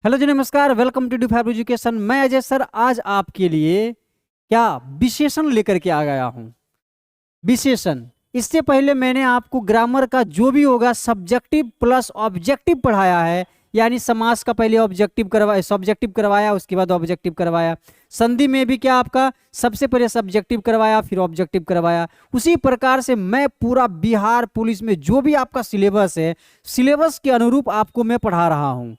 Hello जी, नमस्कार। Welcome to डी5 एजुकेशन। मैं अजय सर आज आपके लिए क्या विशेषण लेकर के आ गया हूँ। विशेषण, इससे पहले मैंने आपको ग्रामर का जो भी होगा सब्जेक्टिव प्लस ऑब्जेक्टिव पढ़ाया है। यानी समास का पहले ऑब्जेक्टिव करवाया, सब्जेक्टिव करवाया, उसके बाद ऑब्जेक्टिव करवाया। संधि में भी क्या आपका सबसे पहले सब्जेक्टिव करवाया फिर ऑब्जेक्टिव करवाया। उसी प्रकार से मैं पूरा बिहार पुलिस में जो भी आपका सिलेबस है, सिलेबस के अनुरूप आपको मैं पढ़ा रहा हूँ।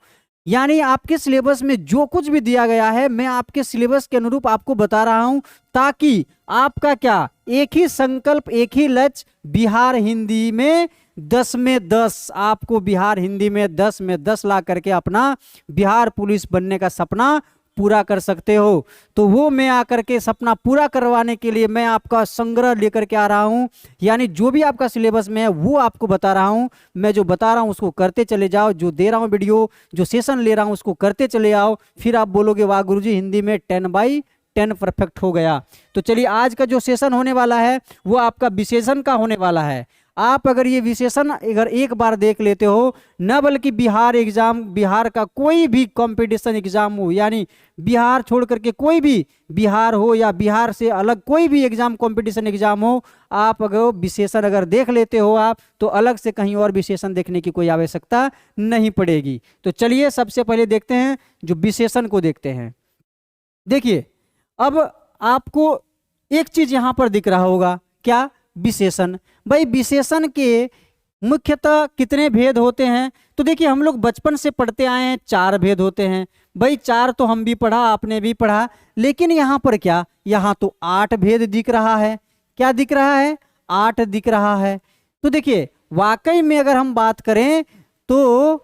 यानी आपके सिलेबस में जो कुछ भी दिया गया है मैं आपके सिलेबस के अनुरूप आपको बता रहा हूं, ताकि आपका क्या एक ही संकल्प, एक ही लक्ष्य, बिहार हिंदी में 10 में 10, आपको बिहार हिंदी में 10 में 10 ला करके अपना बिहार पुलिस बनने का सपना पूरा कर सकते हो। तो वो मैं आकर के सपना पूरा करवाने के लिए मैं आपका संग्रह लेकर के आ रहा हूं। यानी जो भी आपका सिलेबस में है वो आपको बता रहा हूं। मैं जो बता रहा हूं उसको करते चले जाओ, जो दे रहा हूं वीडियो, जो सेशन ले रहा हूं उसको करते चले आओ। फिर आप बोलोगे वाह गुरुजी, हिंदी में 10/10 परफेक्ट हो गया। तो चलिए, आज का जो सेशन होने वाला है वो आपका विशेषण का होने वाला है। आप अगर ये विशेषण अगर एक बार देख लेते हो, न बल्कि बिहार एग्जाम, बिहार का कोई भी कंपटीशन एग्जाम हो, यानी बिहार छोड़ करके कोई भी, बिहार हो या बिहार से अलग कोई भी एग्जाम, कंपटीशन एग्जाम हो, आप अगर विशेषण अगर देख लेते हो आप, तो अलग से कहीं और विशेषण देखने की कोई आवश्यकता नहीं पड़ेगी। तो चलिए सबसे पहले देखते हैं, जो विशेषण को देखते हैं। देखिए, अब आपको एक चीज यहां पर दिख रहा होगा, क्या? विशेषण। भाई विशेषण के मुख्यतः कितने भेद होते हैं? तो देखिए, हम लोग बचपन से पढ़ते आए हैं 4 भेद होते हैं। भाई 4 तो हम भी पढ़ा, आपने भी पढ़ा, लेकिन यहाँ पर क्या, यहाँ तो 8 भेद दिख रहा है। क्या दिख रहा है? 8 दिख रहा है। तो देखिए, वाकई में अगर हम बात करें तो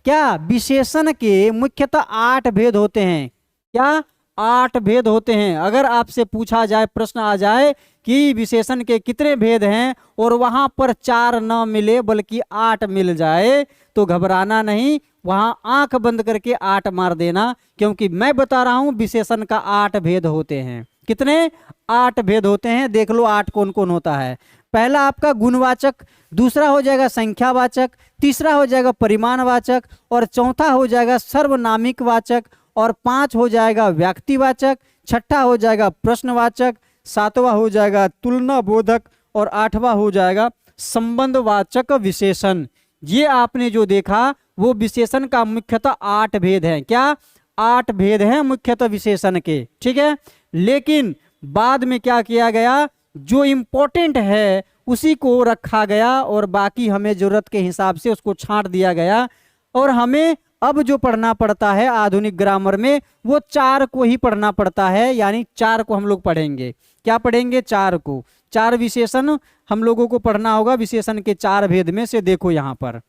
क्या विशेषण के मुख्यतः 8 भेद होते हैं। क्या? 8 भेद होते हैं। अगर आपसे पूछा जाए, प्रश्न आ जाए कि विशेषण के कितने भेद हैं और वहां पर 4 न मिले बल्कि 8 मिल जाए, तो घबराना नहीं, वहां आंख बंद करके 8 मार देना, क्योंकि मैं बता रहा हूं विशेषण का 8 भेद होते हैं। कितने? 8 भेद होते हैं। देख लो 8 कौन कौन होता है। पहला आपका गुणवाचक, दूसरा हो जाएगा संख्यावाचक, तीसरा हो जाएगा परिमाणवाचक, और चौथा हो जाएगा सर्वनामिक वाचक, और 5 हो जाएगा व्यक्तिवाचक, छठा हो जाएगा प्रश्नवाचक, 7वां हो जाएगा तुलना बोधक, और 8वां हो जाएगा संबंधवाचक विशेषण। ये आपने जो देखा वो विशेषण का मुख्यतः 8 भेद हैं। क्या? 8 भेद हैं मुख्यतः विशेषण के, ठीक है। लेकिन बाद में क्या किया गया, जो इम्पोर्टेंट है उसी को रखा गया और बाकी हमें जरूरत के हिसाब से उसको छांट दिया गया। और हमें अब जो पढ़ना पड़ता है आधुनिक ग्रामर में, वो 4 को ही पढ़ना पड़ता है। यानी 4 को हम लोग पढ़ेंगे। क्या पढ़ेंगे? 4 को। 4 विशेषण हम लोगों को पढ़ना होगा। विशेषण के 4 भेद में से देखो, यहाँ पर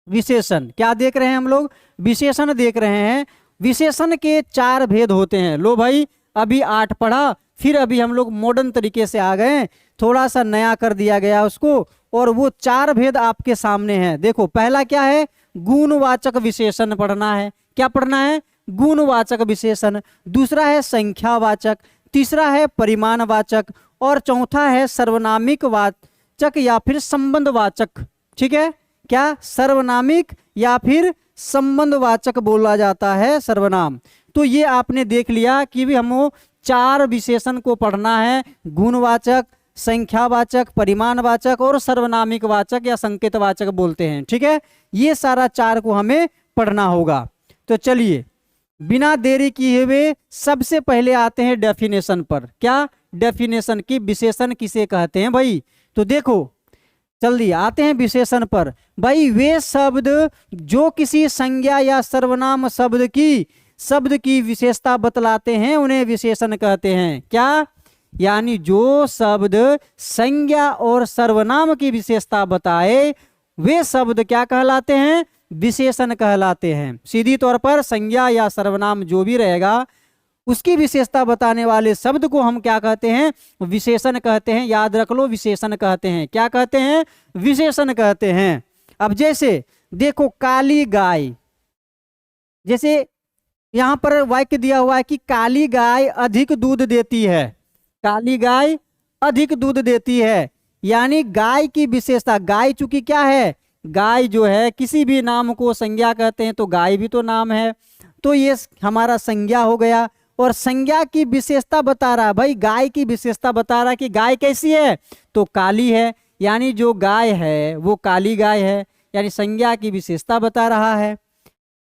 विशेषण क्या देख रहे हैं हम लोग? विशेषण देख रहे हैं। विशेषण के 4 भेद होते हैं। लो भाई, अभी 8 पढ़ा, फिर अभी हम लोग मॉडर्न तरीके से आ गए, थोड़ा सा नया कर दिया गया उसको, और वो 4 भेद आपके सामने हैं। देखो, पहला क्या है? गुणवाचक विशेषण पढ़ना है। क्या पढ़ना है? गुणवाचक विशेषण। दूसरा है संख्यावाचक, तीसरा है परिमाणवाचक, और चौथा है सर्वनामिक वाचक या फिर संबंधवाचक। ठीक है, क्या? सर्वनामिक या फिर संबंधवाचक बोला जाता है, सर्वनाम। तो ये आपने देख लिया कि भी हमको 4 विशेषण को पढ़ना है। गुणवाचक, संख्यावाचक, परिमाणवाचक और सर्वनामिक वाचक या संकेतवाचक बोलते हैं। ठीक है, ये सारा 4 को हमें पढ़ना होगा। तो चलिए, बिना देरी किए हुए सबसे पहले आते हैं डेफिनेशन पर। क्या? डेफिनेशन की विशेषण किसे कहते हैं भाई? तो देखो, जल्दी आते हैं विशेषण पर। भाई वे शब्द जो किसी संज्ञा या सर्वनाम शब्द की विशेषता बतलाते हैं उन्हें विशेषण कहते हैं। क्या? यानी जो शब्द संज्ञा और सर्वनाम की विशेषता बताए वे शब्द क्या कहलाते हैं? विशेषण कहलाते हैं। सीधी तौर पर संज्ञा या सर्वनाम जो भी रहेगा उसकी विशेषता बताने वाले शब्द को हम क्या कहते हैं? विशेषण कहते हैं। याद रख लो, विशेषण कहते हैं। क्या कहते हैं? विशेषण कहते हैं। अब जैसे देखो, काली गाय, जैसे यहां पर वाक्य दिया हुआ है कि काली गाय अधिक दूध देती है। काली गाय अधिक दूध देती है, यानी गाय की विशेषता। गाय चूंकि क्या है? गाय जो है, किसी भी नाम को संज्ञा कहते हैं तो गाय भी तो नाम है। तो ये हमारा संज्ञा हो गया। और संज्ञा की विशेषता बता रहा है भाई, गाय की विशेषता बता रहा है कि गाय कैसी है, तो काली है, यानी जो गाय है वो काली गाय है, यानी संज्ञा की विशेषता बता रहा है।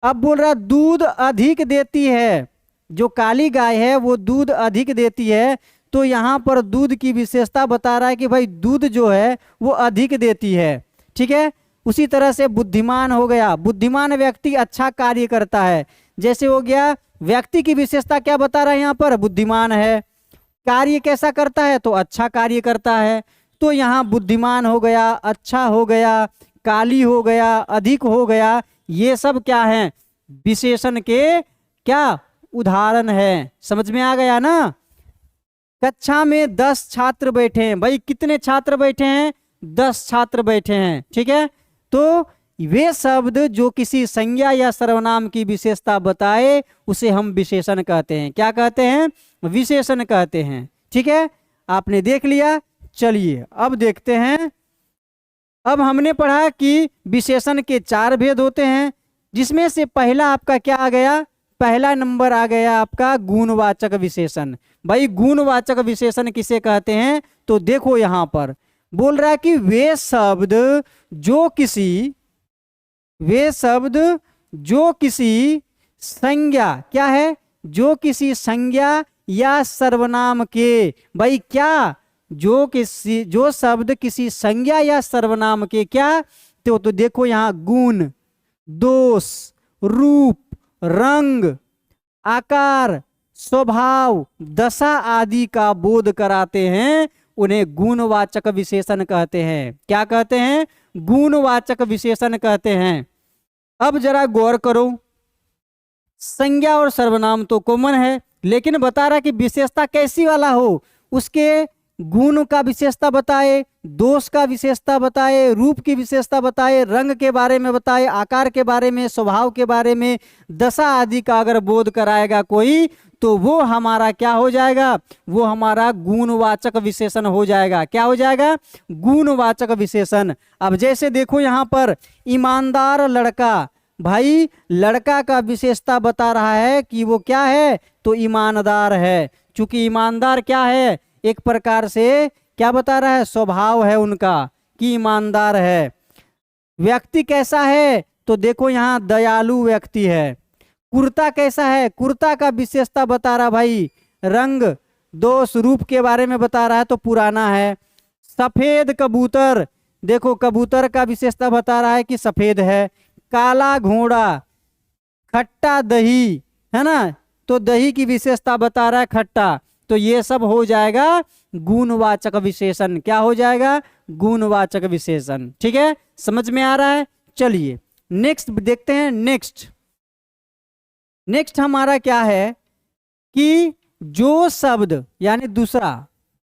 अब बोल रहा दूध अधिक देती है, जो काली गाय है वो दूध अधिक देती है, तो यहाँ पर दूध की विशेषता बता रहा है कि भाई दूध जो है वो अधिक देती है। ठीक है, उसी तरह से बुद्धिमान हो गया, बुद्धिमान व्यक्ति अच्छा कार्य करता है। जैसे हो गया व्यक्ति की विशेषता क्या बता रहा है यहाँ पर, बुद्धिमान है, कार्य कैसा करता है, तो अच्छा कार्य करता है। तो यहाँ बुद्धिमान हो गया, अच्छा हो गया, काली हो गया, अधिक हो गया, ये सब क्या है, विशेषण के क्या उदाहरण है। समझ में आ गया ना। कक्षा में 10 छात्र बैठे हैं, भाई कितने छात्र बैठे हैं, 10 छात्र बैठे हैं। ठीक है, तो वे शब्द जो किसी संज्ञा या सर्वनाम की विशेषता बताए उसे हम विशेषण कहते हैं। क्या कहते हैं, विशेषण कहते हैं। ठीक है, आपने देख लिया। चलिए अब देखते हैं। अब हमने पढ़ा कि विशेषण के 4 भेद होते हैं, जिसमें से पहला आपका क्या आ गया, पहला नंबर आ गया आपका गुणवाचक विशेषण। भाई गुणवाचक विशेषण किसे कहते हैं, तो देखो यहां पर बोल रहा है कि वे शब्द जो किसी संज्ञा, क्या है, जो किसी संज्ञा या सर्वनाम के, भाई क्या, जो शब्द किसी संज्ञा या सर्वनाम के क्या, तो देखो यहाँ गुण, दोष, रूप, रंग, आकार, स्वभाव, दशा आदि का बोध कराते हैं, उन्हें गुणवाचक विशेषण कहते हैं। क्या कहते हैं, गुणवाचक विशेषण कहते हैं। अब जरा गौर करो, संज्ञा और सर्वनाम तो कॉमन है, लेकिन बता रहा कि विशेषता कैसी वाला हो, उसके गुण का विशेषता बताए, दोष का विशेषता बताए, रूप की विशेषता बताए, रंग के बारे में बताए, आकार के बारे में, स्वभाव के बारे में, दशा आदि का अगर बोध कराएगा कोई, तो वो हमारा क्या हो जाएगा, वो हमारा गुणवाचक विशेषण हो जाएगा। क्या हो जाएगा, गुणवाचक विशेषण। अब जैसे देखो यहाँ पर ईमानदार लड़का, भाई लड़का का विशेषता बता रहा है कि वो क्या है, तो ईमानदार है। चूंकि ईमानदार क्या है, एक प्रकार से क्या बता रहा है, स्वभाव है उनका कि ईमानदार है। व्यक्ति कैसा है, तो देखो यहाँ दयालु व्यक्ति है। कुर्ता कैसा है, कुर्ता का विशेषता बता रहा भाई, रंग, दोष, रूप के बारे में बता रहा है, तो पुराना है। सफेद कबूतर, देखो कबूतर का विशेषता बता रहा है कि सफेद है। काला घोड़ा, खट्टा दही, है ना, तो दही की विशेषता बता रहा है खट्टा। तो ये सब हो जाएगा गुणवाचक विशेषण। क्या हो जाएगा, गुणवाचक विशेषण। ठीक है, समझ में आ रहा है। चलिए नेक्स्ट देखते हैं। नेक्स्ट हमारा क्या है कि जो शब्द, यानी दूसरा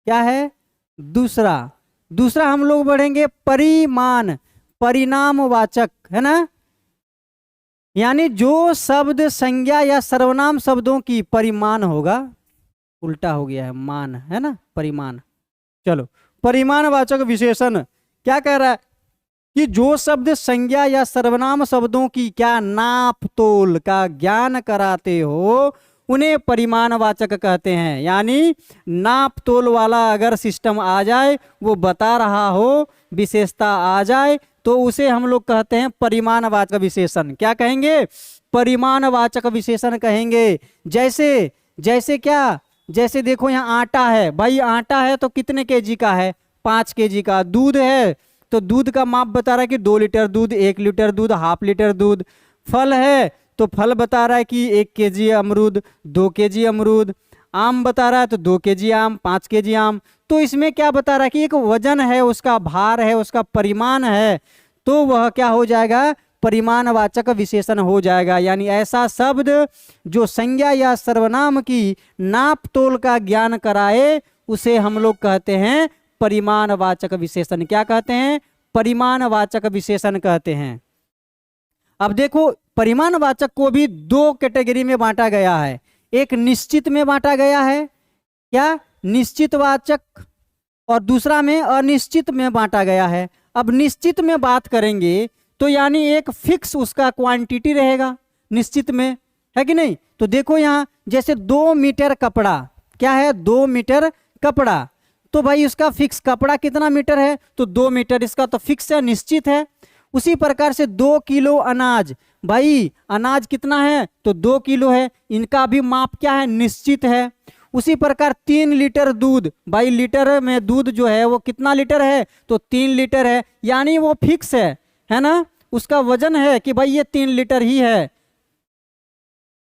क्या है, दूसरा हम लोग बढ़ेंगे परिमाण, परिणामवाचक, है ना, यानी जो शब्द संज्ञा या सर्वनाम शब्दों की परिमाण होगा, उल्टा हो गया है, मान है ना, परिमाण। चलो परिमाणवाचक विशेषण क्या कह रहा है कि जो शब्द संज्ञा या सर्वनाम शब्दों की क्या नाप तोल का ज्ञान कराते हो, उन्हें परिमाणवाचक कहते हैं। यानी नाप तोल वाला अगर सिस्टम आ जाए, वो बता रहा हो, विशेषता आ जाए, तो उसे हम लोग कहते हैं परिमाणवाचक विशेषण। क्या कहेंगे, परिमाणवाचक विशेषण कहेंगे। जैसे क्या, जैसे देखो यहाँ आटा है, भाई आटा है तो कितने केजी का है, 5 केजी का। दूध है तो दूध का माप बता रहा है कि 2 लीटर दूध, 1 लीटर दूध, हाफ लीटर दूध। फल है तो फल बता रहा है कि 1 केजी अमरूद, 2 केजी अमरूद। आम बता रहा है तो 2 केजी आम, 5 केजी आम। तो इसमें क्या बता रहा है कि एक वजन है, उसका भार है, उसका परिमाण है, तो वह क्या हो जाएगा, परिमाणवाचक विशेषण हो जाएगा। यानी ऐसा शब्द जो संज्ञा या सर्वनाम की नाप तोल का ज्ञान कराए, उसे हम लोग कहते हैं परिमाणवाचक विशेषण। क्या कहते हैं, परिमाणवाचक विशेषण कहते हैं। अब देखो परिमाणवाचक को भी 2 कैटेगरी में बांटा गया है। एक निश्चित में बांटा गया है, क्या, निश्चितवाचक, और दूसरा में अनिश्चित में बांटा गया है। अब निश्चित में बात करेंगे तो यानी एक फिक्स उसका क्वांटिटी रहेगा निश्चित में, है कि नहीं। तो देखो यहाँ जैसे 2 मीटर कपड़ा, क्या है 2 मीटर कपड़ा, तो भाई उसका फिक्स कपड़ा कितना मीटर है, तो 2 मीटर, इसका तो फिक्स है, निश्चित है। उसी प्रकार से 2 किलो अनाज, भाई अनाज कितना है, तो 2 किलो है, इनका भी माप क्या है, निश्चित है। उसी प्रकार 3 लीटर दूध, भाई लीटर में दूध जो है वो कितना लीटर है, तो 3 लीटर है, यानी वो फिक्स है ना, उसका वजन है कि भाई ये 3 लीटर ही है।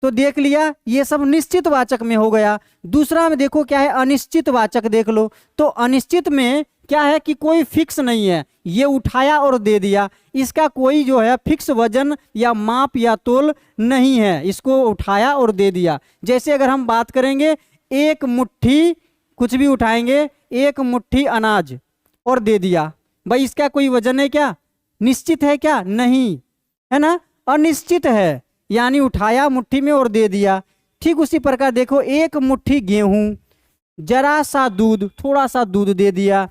तो देख लिया, ये सब निश्चित वाचक में हो गया। दूसरा में देखो क्या है, अनिश्चित वाचक देख लो। तो अनिश्चित में क्या है कि कोई फिक्स नहीं है, ये उठाया और दे दिया, इसका कोई जो है फिक्स वजन या माप या तोल नहीं है, इसको उठाया और दे दिया। जैसे अगर हम बात करेंगे, एक मुट्ठी कुछ भी उठाएंगे, एक मुट्ठी अनाज और दे दिया, भाई इसका कोई वजन है क्या, निश्चित है क्या, नहीं, है ना, अनिश्चित है, यानी उठाया मुट्ठी में और दे दिया। ठीक उसी प्रकार देखो, एक मुट्ठी गेहूं, जरा सा दूध, थोड़ा सा दूध दे दिया,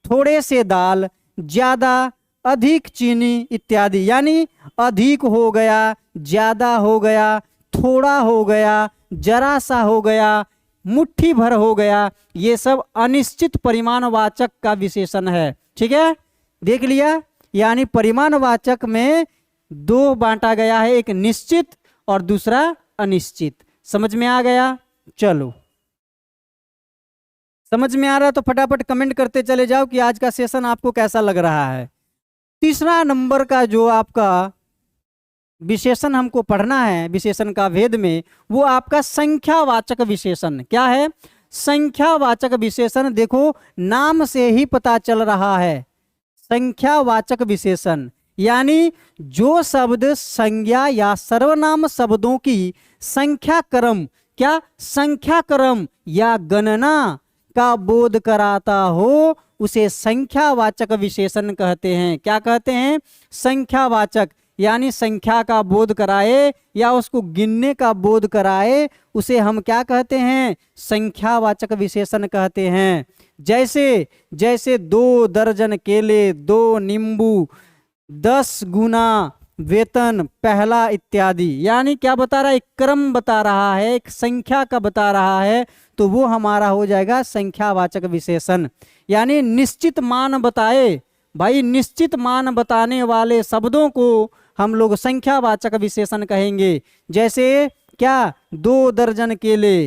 थोड़े से दाल, ज्यादा, अधिक चीनी इत्यादि, यानी अधिक हो गया, ज्यादा हो गया, थोड़ा हो गया, जरा सा हो गया, मुट्ठी भर हो गया, ये सब अनिश्चित परिमाणवाचक का विशेषण है। ठीक है, देख लिया, यानी परिमाणवाचक में 2 बांटा गया है, एक निश्चित और दूसरा अनिश्चित। समझ में आ गया, चलो समझ में आ रहा है तो फटाफट कमेंट करते चले जाओ कि आज का सेशन आपको कैसा लग रहा है। तीसरा नंबर का जो आपका विशेषण हमको पढ़ना है विशेषण का भेद में, वो आपका संख्यावाचक विशेषण। क्या है, संख्यावाचक विशेषण। देखो नाम से ही पता चल रहा है, संख्यावाचक विशेषण यानी जो शब्द संज्ञा या सर्वनाम शब्दों की संख्या क्रम, क्या संख्या क्रम या गणना का बोध कराता हो, उसे संख्यावाचक विशेषण कहते हैं। क्या कहते हैं, संख्यावाचक, यानी संख्या का बोध कराए या उसको गिनने का बोध कराए, उसे हम क्या कहते हैं, संख्यावाचक विशेषण कहते हैं। जैसे जैसे 2 दर्जन केले, 2 नींबू, 10 गुना वेतन पहला इत्यादि, यानी क्या बता रहा है, एक क्रम बता रहा है, एक संख्या का बता रहा है, तो वो हमारा हो जाएगा संख्यावाचक विशेषण। यानी निश्चित मान बताए, भाई निश्चित मान बताने वाले शब्दों को हम लोग संख्यावाचक विशेषण कहेंगे। जैसे क्या, 2 दर्जन केले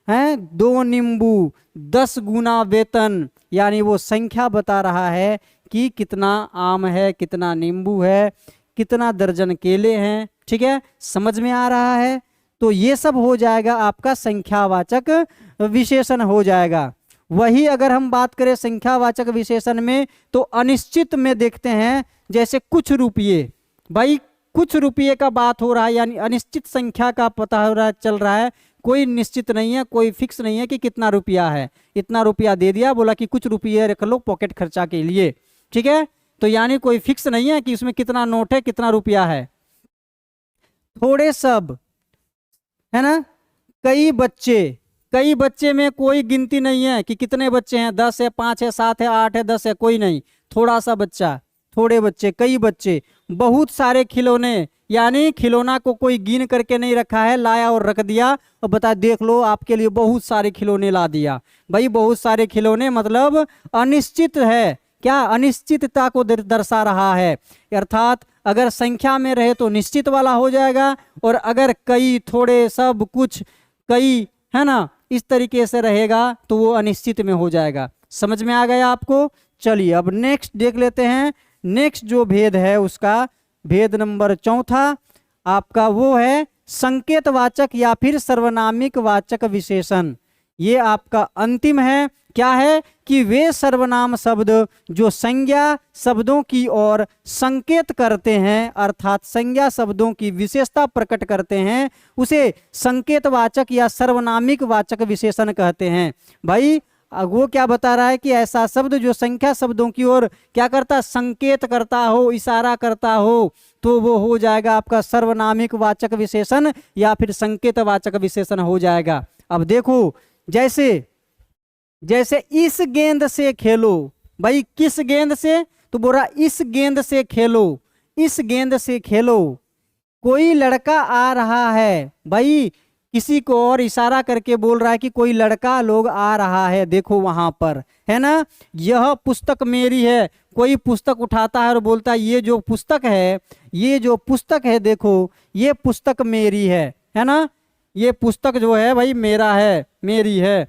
हैं, 2 नींबू, 10 गुना वेतन, यानी वो संख्या बता रहा है कि कितना आम है, कितना नींबू है, कितना दर्जन केले हैं। ठीक है, समझ में आ रहा है। तो ये सब हो जाएगा आपका संख्यावाचक विशेषण हो जाएगा। वही अगर हम बात करें संख्यावाचक विशेषण में, तो अनिश्चित में देखते हैं, जैसे कुछ रुपये, भाई कुछ रुपये का बात हो रहा है, यानी अनिश्चित संख्या का पता हो रहा है, चल रहा है, कोई निश्चित नहीं है, कोई फिक्स नहीं है कि कितना रुपया है, इतना रुपया दे दिया, बोला कि कुछ रुपये रख लो पॉकेट खर्चा के लिए। ठीक है, तो यानी कोई फिक्स नहीं है कि उसमें कितना नोट है, कितना रुपया है। थोड़े सब, है ना, कई बच्चे में कोई गिनती नहीं है कि कितने बच्चे हैं, 10 है, 5 है, 7 है, 8 है, 10 है, कोई नहीं, थोड़ा सा बच्चा, थोड़े बच्चे, कई बच्चे। बहुत सारे खिलौने, यानी खिलौना को कोई गिन करके नहीं रखा है, लाया और रख दिया और बता देख लो आपके लिए बहुत सारे खिलौने ला दिया। भाई बहुत सारे खिलौने मतलब अनिश्चित है, क्या अनिश्चितता को दर्शा रहा है। अर्थात अगर संख्या में रहे तो निश्चित वाला हो जाएगा, और अगर कई, थोड़े, सब, कुछ, कई, है ना, इस तरीके से रहेगा तो वो अनिश्चित में हो जाएगा। समझ में आ गया आपको। चलिए अब नेक्स्ट देख लेते हैं। नेक्स्ट जो भेद है उसका भेद नंबर 4 आपका वो है संकेतवाचक या फिर सर्वनामिक वाचक विशेषण। ये आपका अंतिम है। क्या है कि वे सर्वनाम शब्द जो संज्ञा शब्दों की ओर संकेत करते हैं, अर्थात संज्ञा शब्दों की विशेषता प्रकट करते हैं, उसे संकेतवाचक या सर्वनामिक वाचक विशेषण कहते हैं। भाई वो क्या बता रहा है कि ऐसा शब्द जो संख्या शब्दों की ओर क्या करता, संकेत करता हो, इशारा करता हो, तो वो हो जाएगा आपका सर्वनामिक वाचक विशेषण या फिर संकेतवाचक विशेषण हो जाएगा। अब देखो जैसे इस गेंद से खेलो, भाई किस गेंद से, तो बोला इस गेंद से खेलो, इस गेंद से खेलो, कोई लड़का आ रहा है, भाई किसी को और इशारा करके बोल रहा है कि कोई लड़का लोग आ रहा है, देखो वहां पर, है ना। यह पुस्तक मेरी है, कोई पुस्तक उठाता है और बोलता है ये जो पुस्तक है, ये जो पुस्तक है देखो, ये पुस्तक मेरी है ना। ये पुस्तक जो है भाई मेरा है, मेरी है।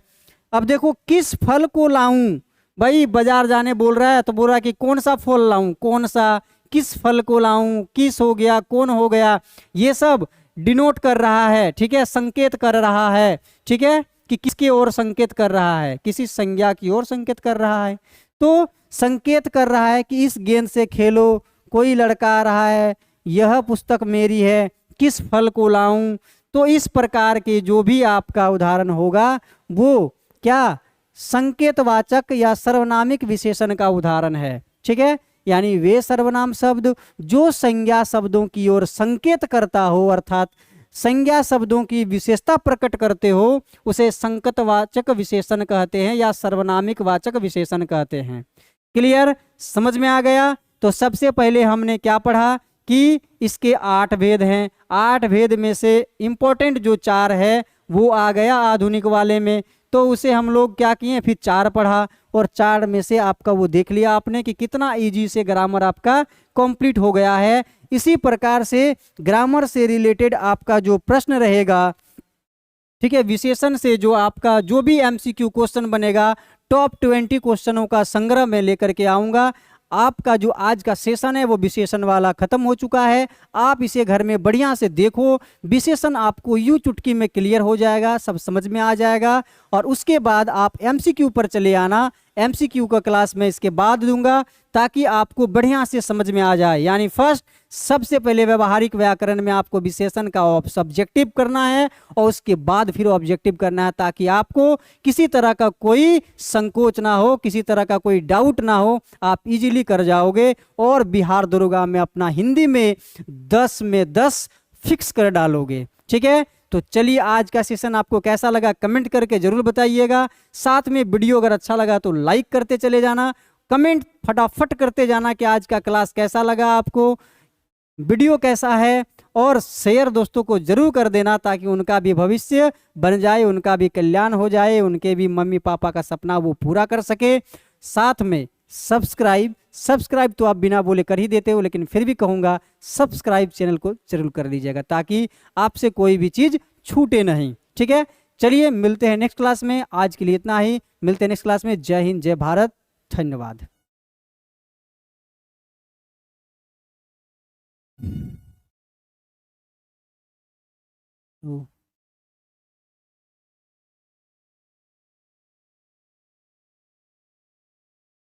अब देखो किस फल को लाऊं, भाई बाजार जाने बोल रहा है तो बोल रहा है कि कौन सा फल लाऊं, कौन सा, किस फल को लाऊं, किस हो गया, कौन हो गया, ये सब डिनोट कर रहा है, ठीक है, संकेत कर रहा है, ठीक है, कि किसकी ओर संकेत कर रहा है, किसी संज्ञा की ओर संकेत कर रहा है। तो संकेत कर रहा है कि इस गेंद से खेलो, कोई लड़का आ रहा है, यह पुस्तक मेरी है, किस फल को लाऊं। तो इस प्रकार के जो भी आपका उदाहरण होगा वो क्या, संकेतवाचक या सर्वनामिक विशेषण का उदाहरण है, ठीक है। यानी वे सर्वनाम शब्द जो संज्ञा शब्दों की ओर संकेत करता हो, अर्थात संज्ञा शब्दों की विशेषता प्रकट करते हो, उसे संकेतवाचक विशेषण कहते हैं या सर्वनामिक वाचक विशेषण कहते हैं। क्लियर, समझ में आ गया। तो सबसे पहले हमने क्या पढ़ा कि इसके 8 भेद हैं, 8 भेद में से इंपॉर्टेंट जो 4 है वो आ गया आधुनिक वाले में, तो उसे हम लोग क्या किए, फिर 4 पढ़ा, और 4 में से आपका वो देख लिया आपने कि कितना इजी से ग्रामर आपका कंप्लीट हो गया है। इसी प्रकार से ग्रामर से रिलेटेड आपका जो प्रश्न रहेगा, ठीक है, विशेषण से जो आपका जो भी एमसीक्यू क्वेश्चन बनेगा, टॉप 20 क्वेश्चनों का संग्रह में लेकर के आऊंगा। आपका जो आज का सेशन है वो विशेषण वाला खत्म हो चुका है, आप इसे घर में बढ़िया से देखो, विशेषण आपको यूं चुटकी में क्लियर हो जाएगा, सब समझ में आ जाएगा। और उसके बाद आप एमसीक्यू पर चले आना, एमसीक्यू का क्लास में इसके बाद दूंगा ताकि आपको बढ़िया से समझ में आ जाए। यानी फर्स्ट सबसे पहले व्यवहारिक व्याकरण में आपको विशेषण का सब्जेक्टिव करना है और उसके बाद फिर ऑब्जेक्टिव करना है, ताकि आपको किसी तरह का कोई संकोच ना हो, किसी तरह का कोई डाउट ना हो, आप इजीली कर जाओगे और बिहार दरोगा में अपना हिंदी में 10 में 10 फिक्स कर डालोगे, ठीक है। तो चलिए आज का सेशन आपको कैसा लगा कमेंट करके जरूर बताइएगा। साथ में वीडियो अगर अच्छा लगा तो लाइक करते चले जाना, कमेंट फटाफट करते जाना कि आज का क्लास कैसा लगा आपको, वीडियो कैसा है, और शेयर दोस्तों को जरूर कर देना ताकि उनका भी भविष्य बन जाए, उनका भी कल्याण हो जाए, उनके भी मम्मी पापा का सपना वो पूरा कर सके। साथ में सब्सक्राइब तो आप बिना बोले कर ही देते हो, लेकिन फिर भी कहूँगा सब्सक्राइब चैनल को जरूर कर लीजिएगा ताकि आपसे कोई भी चीज़ छूटे नहीं, ठीक है। चलिए मिलते हैं नेक्स्ट क्लास में, आज के लिए इतना ही, मिलते हैं नेक्स्ट क्लास में। जय हिंद, जय भारत, धन्यवाद। तो